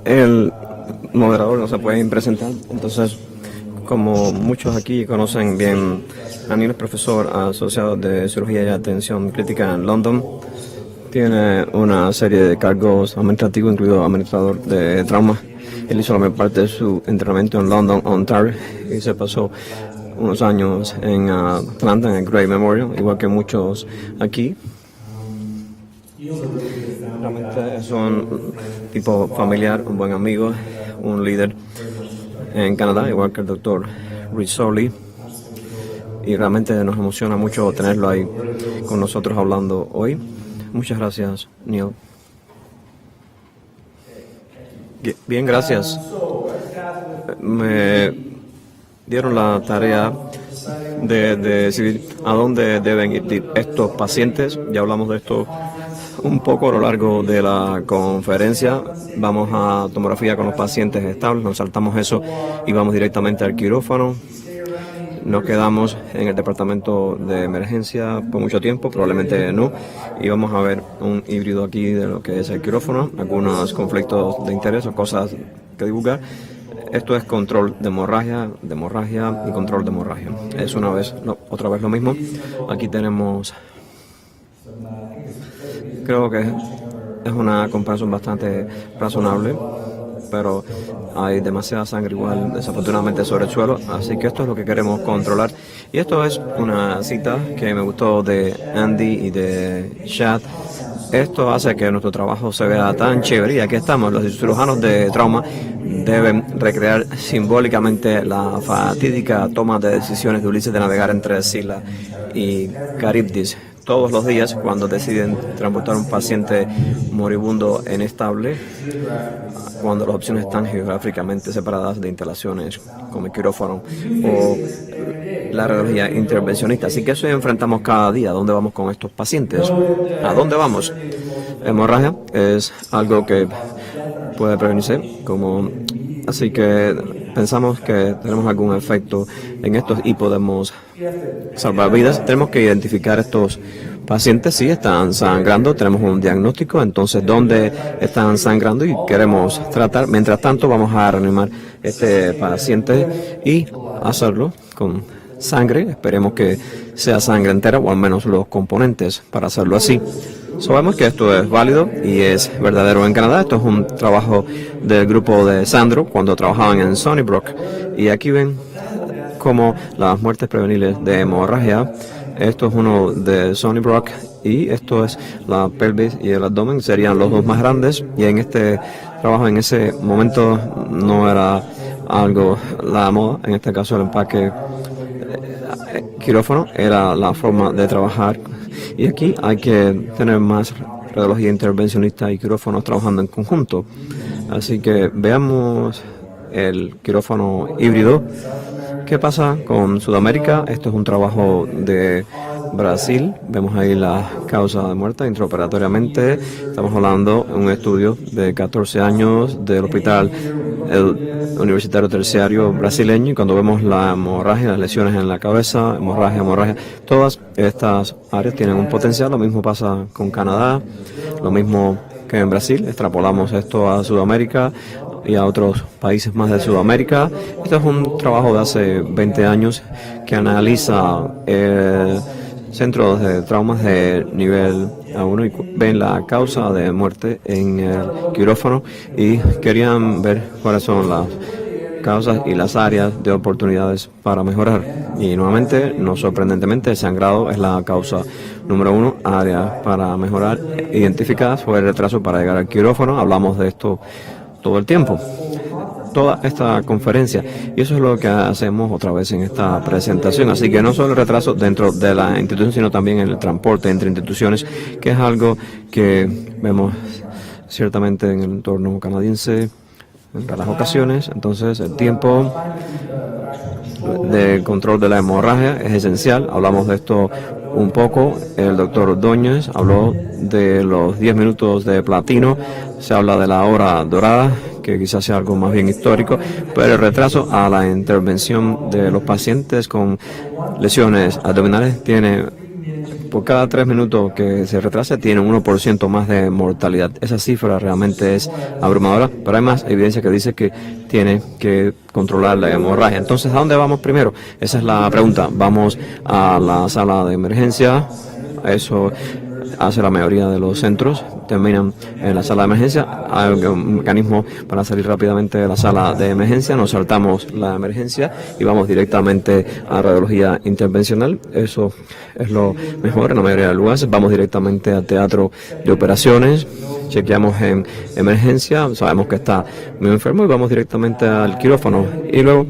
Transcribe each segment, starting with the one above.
El moderador no se puede presentar, entonces, como muchos aquí conocen bien, Neil es profesor asociado de cirugía y atención crítica en London. Tiene una serie de cargos administrativos, incluido administrador de trauma. Él hizo la mayor parte de su entrenamiento en London, Ontario, y se pasó unos años en Atlanta, en el Gray Memorial, igual que muchos aquí. Realmente es un tipo familiar, un buen amigo, un líder en Canadá, igual que el doctor Rizzoli. Y realmente nos emociona mucho tenerlo ahí con nosotros hablando hoy. Muchas gracias, Neil. Bien, gracias. Me dieron la tarea de decidir a dónde deben ir estos pacientes. Ya hablamos de esto un poco a lo largo de la conferencia. Vamos a tomografía con los pacientes estables, nos saltamos eso y vamos directamente al quirófano. Nos quedamos en el departamento de emergencia por mucho tiempo, probablemente no, y vamos a ver un híbrido aquí de lo que es el quirófano, algunos conflictos de interés o cosas que divulgar. Esto es control de hemorragia y control de hemorragia. Es otra vez lo mismo. Aquí tenemos, creo que es una comparación bastante razonable, pero hay demasiada sangre igual, desafortunadamente, sobre el suelo, así que esto es lo que queremos controlar. Y esto es una cita que me gustó de Andy y de Chad. Esto hace que nuestro trabajo se vea tan chévere, y aquí estamos. Los cirujanos de trauma deben recrear simbólicamente la fatídica toma de decisiones de Ulises de navegar entre Sila y Caribdis todos los días cuando deciden transportar un paciente moribundo inestable, cuando las opciones están geográficamente separadas de instalaciones como el quirófano o la radiología intervencionista. Así que eso enfrentamos cada día. ¿A dónde vamos con estos pacientes? ¿A dónde vamos? Hemorragia es algo que puede prevenirse, así que pensamos que tenemos algún efecto en estos y podemos salvar vidas. Tenemos que identificar estos pacientes si están sangrando, tenemos un diagnóstico, entonces dónde están sangrando y queremos tratar. Mientras tanto vamos a reanimar este paciente y hacerlo con sangre. Esperemos que sea sangre entera o al menos los componentes para hacerlo así. Sabemos que esto es válido y es verdadero en Canadá. Esto es un trabajo del grupo de Sandro cuando trabajaban en Sunnybrook. Y aquí ven como las muertes prevenibles de hemorragia. Esto es uno de Sunnybrook y esto es la pelvis y el abdomen. Serían los dos más grandes. Y en este trabajo, en ese momento, no era algo la moda. En este caso, el empaque quirófano era la forma de trabajar. Y aquí hay que tener más radiología intervencionista y quirófanos trabajando en conjunto. Así que veamos el quirófano híbrido. ¿Qué pasa con Sudamérica? Esto es un trabajo de Brasil. Vemos ahí la causa de muerte intraoperatoriamente. Estamos hablando de un estudio de 14 años del hospital universitario terciario brasileño. Y cuando vemos la hemorragia, las lesiones en la cabeza, hemorragia, todas estas áreas tienen un potencial. Lo mismo pasa con Canadá, lo mismo que en Brasil. Extrapolamos esto a Sudamérica y a otros países más de Sudamérica. Este es un trabajo de hace 20 años que analiza centros de traumas de nivel A1 y ven la causa de muerte en el quirófano y querían ver cuáles son las causas y las áreas de oportunidades para mejorar. Y nuevamente, no sorprendentemente, el sangrado es la causa número 1, áreas para mejorar identificadas fue el retraso para llegar al quirófano. Hablamos de esto todo el tiempo, toda esta conferencia, y eso es lo que hacemos otra vez en esta presentación. Así que no solo el retraso dentro de la institución, sino también en el transporte entre instituciones, que es algo que vemos ciertamente en el entorno canadiense en raras ocasiones. Entonces el tiempo de control de la hemorragia es esencial. Hablamos de esto un poco. El doctor Ordóñez habló de los 10 minutos de platino. Se habla de la hora dorada, que quizás sea algo más bien histórico, pero el retraso a la intervención de los pacientes con lesiones abdominales tiene por cada 3 minutos que se retrasa tiene un 1% más de mortalidad. Esa cifra realmente es abrumadora, pero hay más evidencia que dice que tiene que controlar la hemorragia. Entonces, ¿a dónde vamos primero? Esa es la pregunta. Vamos a la sala de emergencia. Eso hace la mayoría de los centros, terminan en la sala de emergencia. Hay un mecanismo para salir rápidamente de la sala de emergencia, nos saltamos la emergencia y vamos directamente a radiología intervencional. Eso es lo mejor en la mayoría de los lugares. Vamos directamente al teatro de operaciones, chequeamos en emergencia, sabemos que está muy enfermo y vamos directamente al quirófano. Y luego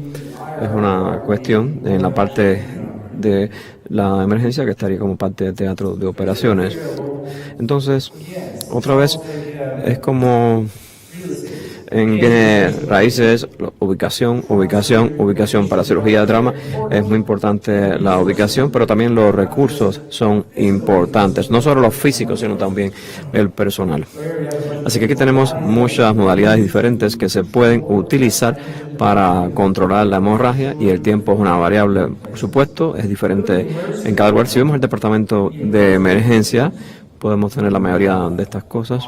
es una cuestión en la parte de la emergencia que estaría como parte del teatro de operaciones. Entonces, otra vez, es como en raíces, ubicación para cirugía de trauma. Es muy importante la ubicación, pero también los recursos son importantes, no solo los físicos, sino también el personal. Así que aquí tenemos muchas modalidades diferentes que se pueden utilizar para controlar la hemorragia, y el tiempo es una variable, por supuesto, es diferente en cada lugar. Si vemos el departamento de emergencia, podemos tener la mayoría de estas cosas.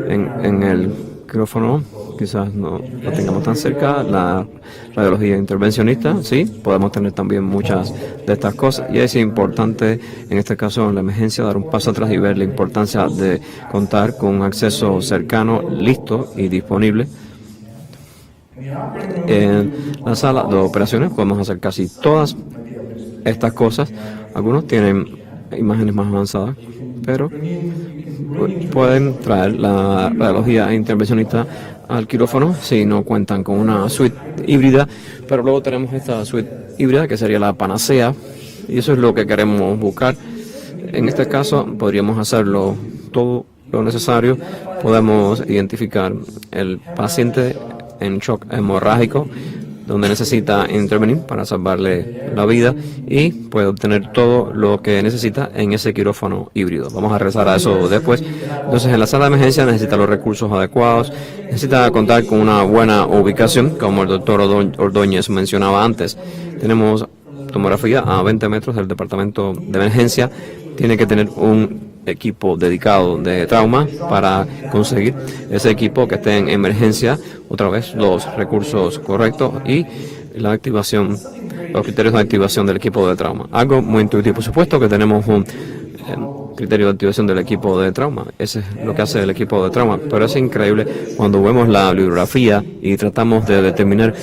En el quirófano quizás no lo tengamos tan cerca. La radiología intervencionista, sí, podemos tener también muchas de estas cosas, y es importante en este caso en la emergencia dar un paso atrás y ver la importancia de contar con un acceso cercano, listo y disponible. En la sala de operaciones podemos hacer casi todas estas cosas. Algunos tienen imágenes más avanzadas, pero pueden traer la radiología intervencionista al quirófano si no cuentan con una suite híbrida, pero luego tenemos esta suite híbrida que sería la panacea, y eso es lo que queremos buscar. En este caso podríamos hacerlo todo lo necesario. Podemos identificar el paciente en shock hemorrágico donde necesita intervenir para salvarle la vida, y puede obtener todo lo que necesita en ese quirófano híbrido. Vamos a regresar a eso después. Entonces, en la sala de emergencia necesita los recursos adecuados, necesita contar con una buena ubicación, como el doctor Ordóñez mencionaba antes. Tenemos tomografía a 20 metros del departamento de emergencia, tiene que tener un equipo dedicado de trauma para conseguir ese equipo que esté en emergencia. Otra vez, los recursos correctos y la activación, los criterios de activación del equipo de trauma. Algo muy intuitivo. Por supuesto que tenemos un criterio de activación del equipo de trauma. Ese es lo que hace el equipo de trauma. Pero es increíble cuando vemos la bibliografía y tratamos de determinar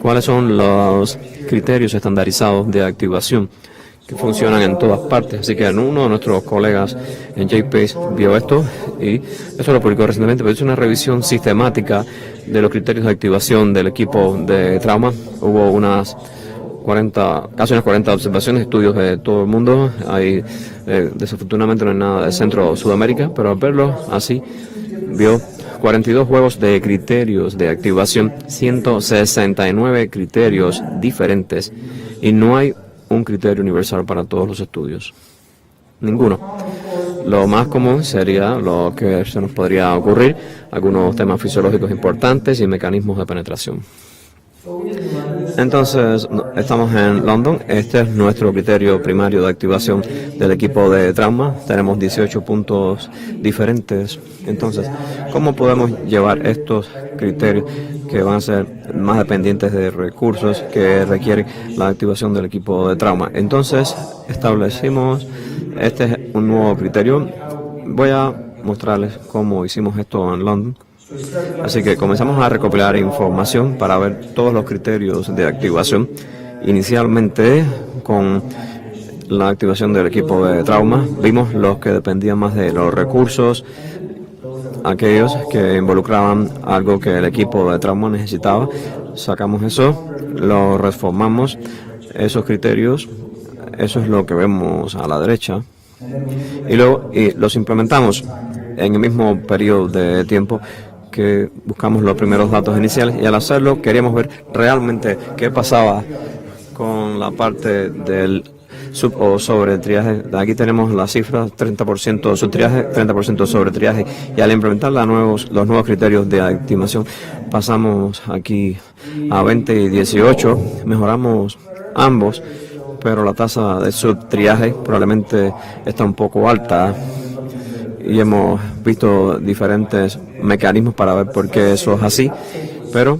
cuáles son los criterios estandarizados de activación que funcionan en todas partes. Así que uno de nuestros colegas en JPACE vio esto, y eso lo publicó recientemente, pero es una revisión sistemática de los criterios de activación del equipo de trauma. Hubo casi unas 40 observaciones, estudios de todo el mundo. Desafortunadamente no hay nada de Centro Sudamérica, pero al verlo así, vio 42 juegos de criterios de activación, 169 criterios diferentes, y no hay un criterio universal para todos los estudios. Ninguno. Lo más común sería lo que se nos podría ocurrir, algunos temas fisiológicos importantes y mecanismos de penetración. Entonces, estamos en London. Este es nuestro criterio primario de activación del equipo de trauma. Tenemos 18 puntos diferentes. Entonces, ¿cómo podemos llevar estos criterios que van a ser más dependientes de recursos que requieren la activación del equipo de trauma? Entonces, establecimos, este es un nuevo criterio. Voy a mostrarles cómo hicimos esto en London. Así que comenzamos a recopilar información para ver todos los criterios de activación. Inicialmente, con la activación del equipo de trauma, vimos los que dependían más de los recursos, aquellos que involucraban algo que el equipo de trauma necesitaba. Sacamos eso, lo reformamos, esos criterios, eso es lo que vemos a la derecha, y luego los implementamos en el mismo periodo de tiempo que buscamos los primeros datos iniciales, y al hacerlo queríamos ver realmente qué pasaba con la parte del sub o sobre triaje. Aquí tenemos las cifras: 30% subtriaje, 30% sobre triaje, y al implementar los nuevos criterios de activación pasamos aquí a 20 y 18, mejoramos ambos, pero la tasa de subtriaje probablemente está un poco alta y hemos visto diferentes mecanismos para ver por qué eso es así, pero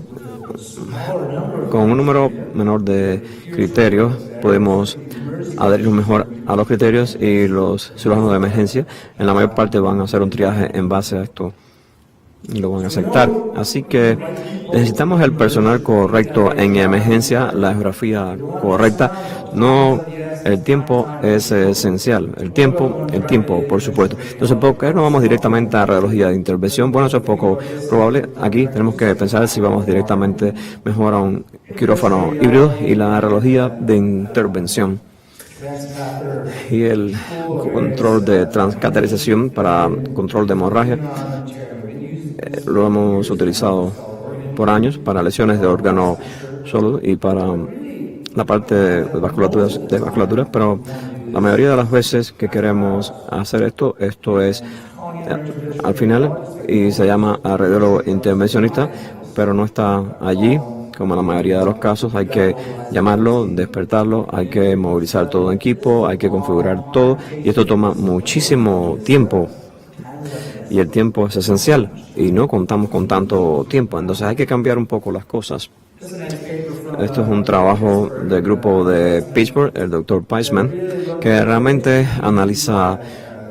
con un número menor de criterios podemos adherirnos mejor a los criterios y los cirujanos de emergencia en la mayor parte van a hacer un triaje en base a esto y lo van a aceptar. Así que necesitamos el personal correcto en emergencia, la geografía correcta. No, el tiempo es esencial. El tiempo, por supuesto. Entonces, ¿por qué no vamos directamente a radiología de intervención? Bueno, eso es poco probable. Aquí tenemos que pensar si vamos directamente mejor a un quirófano híbrido y la radiología de intervención. Y el control de transcaterización para control de hemorragia lo hemos utilizado por años para lesiones de órgano sólido y para la parte de vasculatura, pero la mayoría de las veces que queremos hacer esto es al final y se llama radiólogo intervencionista, pero no está allí. Como en la mayoría de los casos, hay que llamarlo, despertarlo, hay que movilizar todo en equipo, hay que configurar todo, y esto toma muchísimo tiempo. Y el tiempo es esencial, y no contamos con tanto tiempo, entonces hay que cambiar un poco las cosas. Esto es un trabajo del grupo de Pittsburgh, el Dr. Peisman, que realmente analiza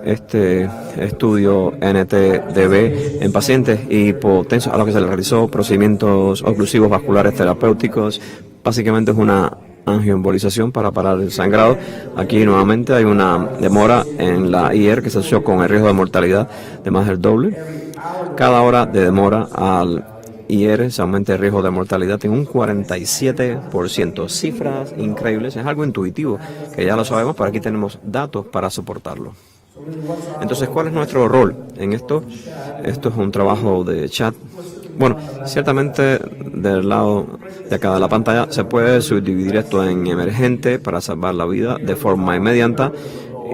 este estudio NTDB en pacientes hipotensos a los que se les realizó procedimientos oclusivos vasculares terapéuticos. Básicamente es una angioembolización para parar el sangrado. Aquí nuevamente hay una demora en la IR que se asoció con el riesgo de mortalidad de más del doble. Cada hora de demora al IR se aumenta el riesgo de mortalidad en un 47%. Cifras increíbles, es algo intuitivo que ya lo sabemos, pero aquí tenemos datos para soportarlo. Entonces, ¿cuál es nuestro rol en esto? Esto es un trabajo de chat. Bueno, ciertamente del lado de acá de la pantalla se puede subdividir esto en emergente para salvar la vida de forma inmediata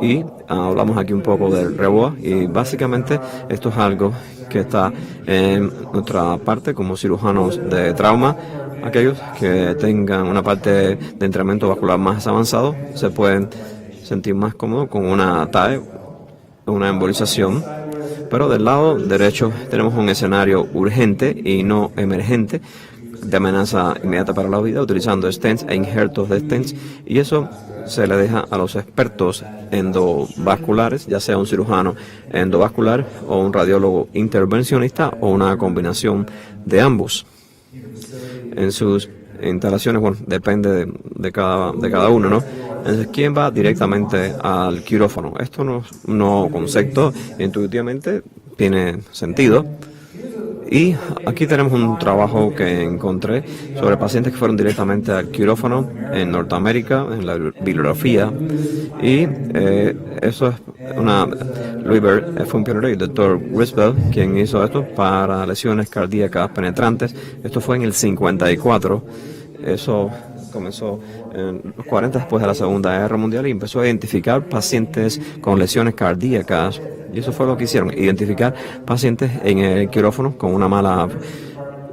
y hablamos aquí un poco del REBOA y básicamente esto es algo que está en nuestra parte como cirujanos de trauma. Aquellos que tengan una parte de entrenamiento vascular más avanzado se pueden sentir más cómodos con una TAE, una embolización, pero del lado derecho tenemos un escenario urgente y no emergente de amenaza inmediata para la vida utilizando stents e injertos de stents, y eso se le deja a los expertos endovasculares, ya sea un cirujano endovascular o un radiólogo intervencionista o una combinación de ambos. En sus instalaciones, bueno, depende de cada uno, ¿no? Entonces, ¿quién va directamente al quirófano? Esto no concepto, intuitivamente tiene sentido. Y aquí tenemos un trabajo que encontré sobre pacientes que fueron directamente al quirófano en Norteamérica, en la bibliografía. Y eso es Louis Bird fue un pionero, y el Dr. Grisbell, quien hizo esto para lesiones cardíacas penetrantes. Esto fue en el 54. Eso comenzó en los 40 después de la Segunda Guerra Mundial y empezó a identificar pacientes con lesiones cardíacas. Y eso fue lo que hicieron, identificar pacientes en el quirófano con una mala,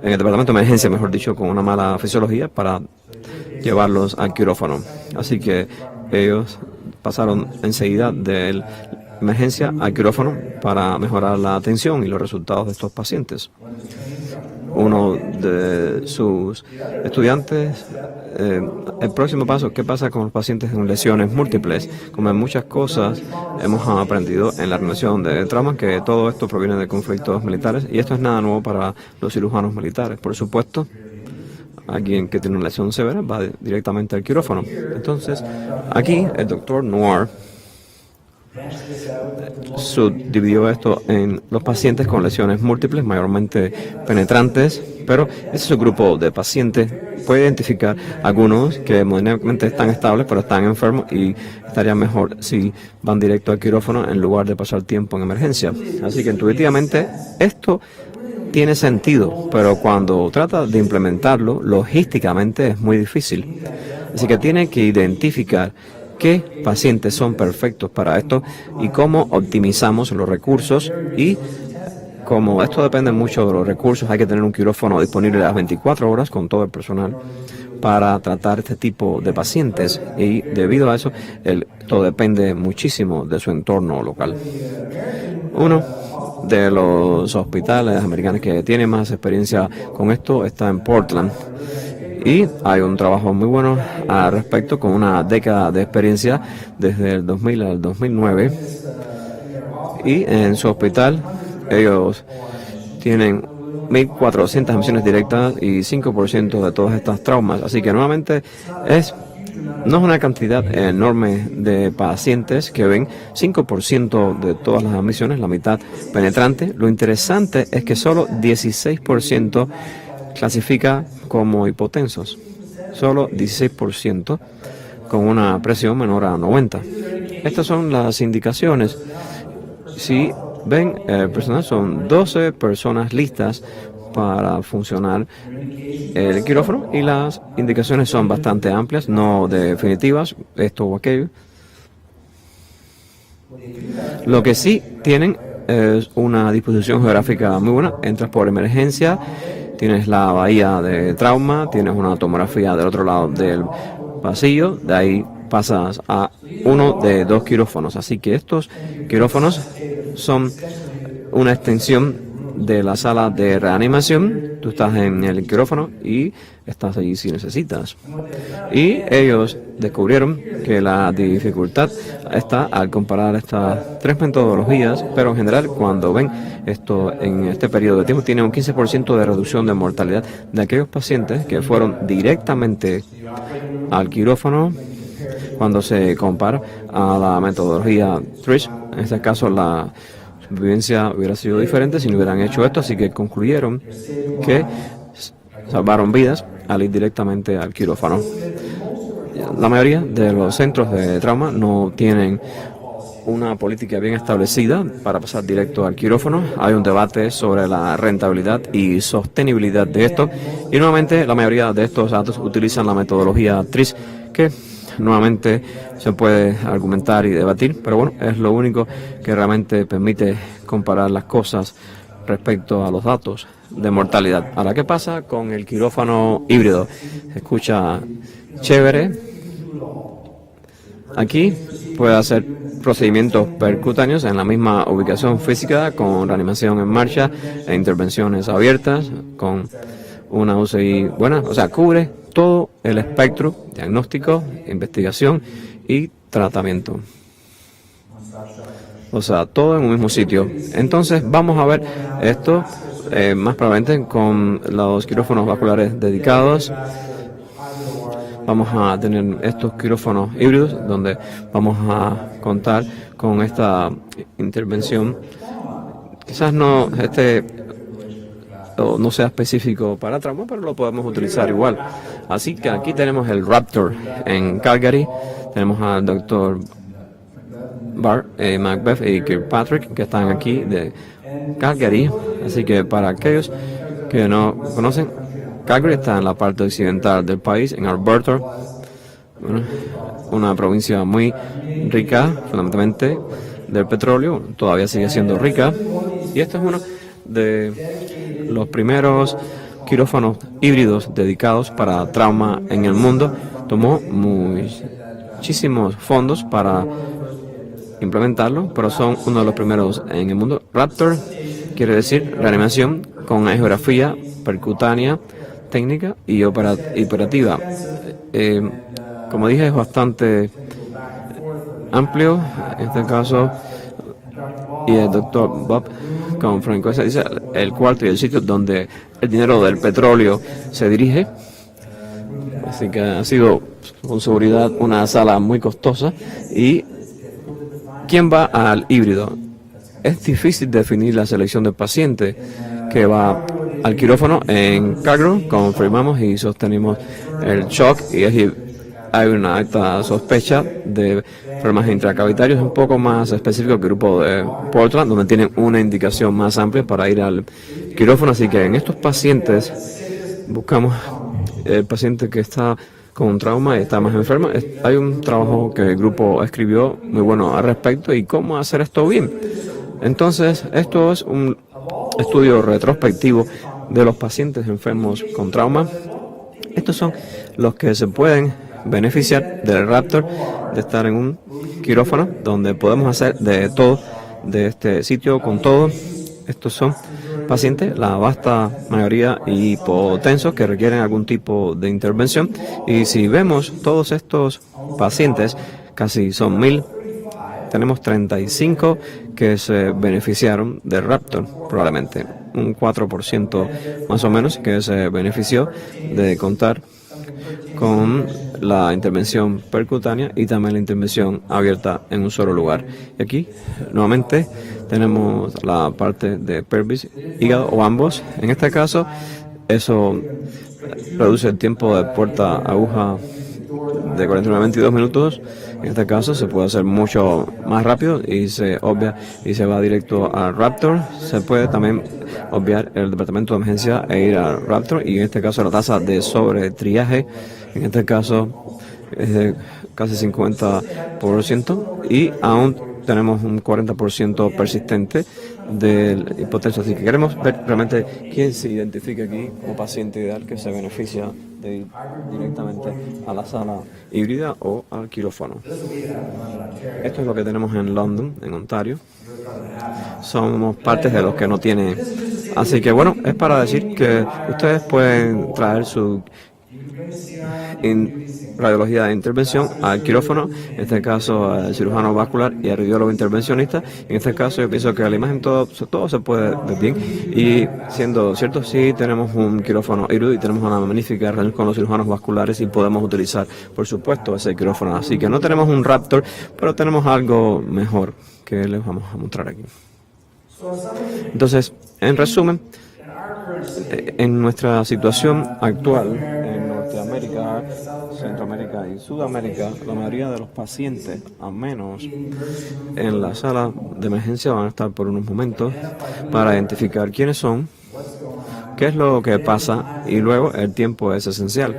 en el departamento de emergencia, mejor dicho, con una mala fisiología para llevarlos al quirófano. Así que ellos pasaron enseguida de la emergencia al quirófano para mejorar la atención y los resultados de estos pacientes. Uno de sus estudiantes, el próximo paso, ¿qué pasa con los pacientes con lesiones múltiples? Como en muchas cosas hemos aprendido en la relación de trauma que todo esto proviene de conflictos militares y esto es nada nuevo para los cirujanos militares. Por supuesto, alguien que tiene una lesión severa va directamente al quirófano. Entonces, aquí el doctor Noir subdividió esto en los pacientes con lesiones múltiples, mayormente penetrantes, pero ese es su grupo de pacientes. Puede identificar algunos que moderadamente están estables, pero están enfermos y estaría mejor si van directo al quirófano en lugar de pasar tiempo en emergencia. Así que intuitivamente esto tiene sentido, pero cuando trata de implementarlo, logísticamente es muy difícil. Así que tiene que identificar qué pacientes son perfectos para esto y cómo optimizamos los recursos. Y como esto depende mucho de los recursos, hay que tener un quirófano disponible a las 24 horas con todo el personal, para tratar este tipo de pacientes, y debido a eso todo depende muchísimo de su entorno local. Uno de los hospitales americanos que tiene más experiencia con esto está en Portland, y hay un trabajo muy bueno al respecto, con una década de experiencia desde el 2000 al 2009, y en su hospital ellos tienen 1.400 admisiones directas y 5% de todas estas traumas. Así que nuevamente no es una cantidad enorme de pacientes que ven, 5% de todas las admisiones, la mitad penetrante. Lo interesante es que solo 16% clasifica como hipotensos, solo 16% con una presión menor a 90. Estas son las indicaciones. Si ven, personal, son 12 personas listas para funcionar el quirófano, y las indicaciones son bastante amplias, no definitivas, esto o aquello. Lo que sí tienen es una disposición geográfica muy buena. Entras por emergencia, tienes la bahía de trauma, tienes una tomografía del otro lado del pasillo, de ahí pasas a uno de 2 quirófanos. Así que estos quirófanos son una extensión de la sala de reanimación. Tú estás en el quirófano y estás allí si necesitas. Y ellos descubrieron que la dificultad está al comparar estas 3 metodologías, pero en general cuando ven esto en este periodo de tiempo, tiene un 15% de reducción de mortalidad de aquellos pacientes que fueron directamente al quirófano cuando se compara a la metodología Trish. En este caso la supervivencia hubiera sido diferente si no hubieran hecho esto, así que concluyeron que salvaron vidas al ir directamente al quirófano. La mayoría de los centros de trauma no tienen una política bien establecida para pasar directo al quirófano. Hay un debate sobre la rentabilidad y sostenibilidad de esto, y nuevamente la mayoría de estos datos utilizan la metodología TRIS, que nuevamente se puede argumentar y debatir, pero bueno, es lo único que realmente permite comparar las cosas respecto a los datos de mortalidad. Ahora, ¿qué pasa con el quirófano híbrido? Se escucha chévere. Aquí puede hacer procedimientos percutáneos en la misma ubicación física, con reanimación en marcha e intervenciones abiertas, con una UCI buena, o sea, cubre todo el espectro: diagnóstico, investigación y tratamiento. O sea, todo en un mismo sitio. Entonces vamos a ver esto más probablemente con los quirófanos vasculares dedicados. Vamos a tener estos quirófanos híbridos donde vamos a contar con esta intervención. Quizás no sea específico para trauma, pero lo podemos utilizar igual. Así que aquí tenemos el Raptor en Calgary. Tenemos al doctor Macbeth y Kirkpatrick, que están aquí de Calgary. Así que para aquellos que no conocen, Calgary está en la parte occidental del país, en Alberta, una provincia muy rica, fundamentalmente del petróleo. Todavía sigue siendo rica, y este es uno de los primeros quirófanos híbridos dedicados para trauma en el mundo. Tomó muchísimos fondos para implementarlo, pero son uno de los primeros en el mundo. Raptor quiere decir reanimación con angiografía percutánea, técnica y operativa. Como dije, es bastante amplio en este caso, y el doctor Bob con franqueza dice el cuarto y el sitio donde el dinero del petróleo se dirige. Así que ha sido con seguridad una sala muy costosa. ¿Y quién va al híbrido? Es difícil definir la selección del paciente que va al quirófano. En Calgary confirmamos y sostenimos el shock, y hay una alta sospecha de problemas intracavitarios, un poco más específico que el grupo de Portland, donde tienen una indicación más amplia para ir al quirófano. Así que en estos pacientes buscamos el paciente que está con un trauma y está más enfermo. Hay un trabajo que el grupo escribió muy bueno al respecto y cómo hacer esto bien. Entonces, esto es un estudio retrospectivo de los pacientes enfermos con trauma. Estos son los que se pueden beneficiar del Raptor, de estar en un quirófano donde podemos hacer de todo, de este sitio con todo. Estos son pacientes, la vasta mayoría hipotensos que requieren algún tipo de intervención. Y si vemos todos estos pacientes, casi son 1000, tenemos 35 que se beneficiaron del Raptor, probablemente un 4% más o menos que se benefició de contar con la intervención percutánea y también la intervención abierta en un solo lugar. Y aquí nuevamente tenemos la parte de pelvis, hígado o ambos. En este caso eso reduce el tiempo de puerta aguja de 49 a 22 minutos. En este caso se puede hacer mucho más rápido y se obvia y se va directo al Raptor. Se puede también obviar el departamento de emergencia e ir al Raptor, y en este caso la tasa de sobretriaje en este caso es de casi 50%, y aún tenemos un 40% persistente del hipotenso. Así que queremos ver realmente quién se identifica aquí como paciente ideal que se beneficia de ir directamente a la sala híbrida o al quirófano. Esto es lo que tenemos en London, en Ontario. Somos partes de los que no tienen. Así que bueno, es para decir que ustedes pueden traer su radiología de intervención al quirófano, en este caso al cirujano vascular y al radiólogo intervencionista. En este caso yo pienso que a la imagen todo se puede ver bien, y siendo cierto, sí tenemos un quirófano híbrido y tenemos una magnífica reunión con los cirujanos vasculares y podemos utilizar por supuesto ese quirófano. Así que no tenemos un Raptor, pero tenemos algo mejor que les vamos a mostrar aquí. Entonces, en resumen, en nuestra situación actual en Norteamérica, Centroamérica y Sudamérica, la mayoría de los pacientes, al menos en la sala de emergencia, van a estar por unos momentos para identificar quiénes son, qué es lo que pasa, y luego el tiempo es esencial.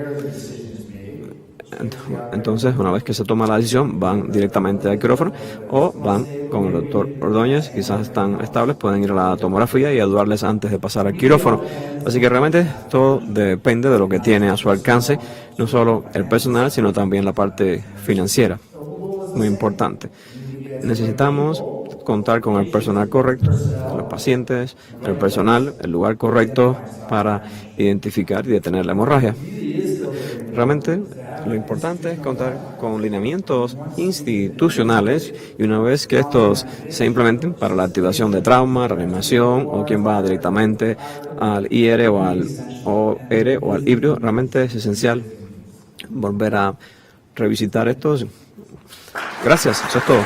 Entonces, una vez que se toma la decisión, van directamente al quirófano o van con el doctor Ordóñez. Quizás están estables, pueden ir a la tomografía y ayudarles antes de pasar al quirófano. Así que realmente todo depende de lo que tiene a su alcance, no solo el personal, sino también la parte financiera. Muy importante. Necesitamos contar con el personal correcto, los pacientes, el personal, el lugar correcto para identificar y detener la hemorragia. Realmente lo importante es contar con lineamientos institucionales, y una vez que estos se implementen para la activación de trauma, reanimación, o quien va directamente al IR o al OR o al híbrido, realmente es esencial volver a revisitar estos. Gracias, eso es todo.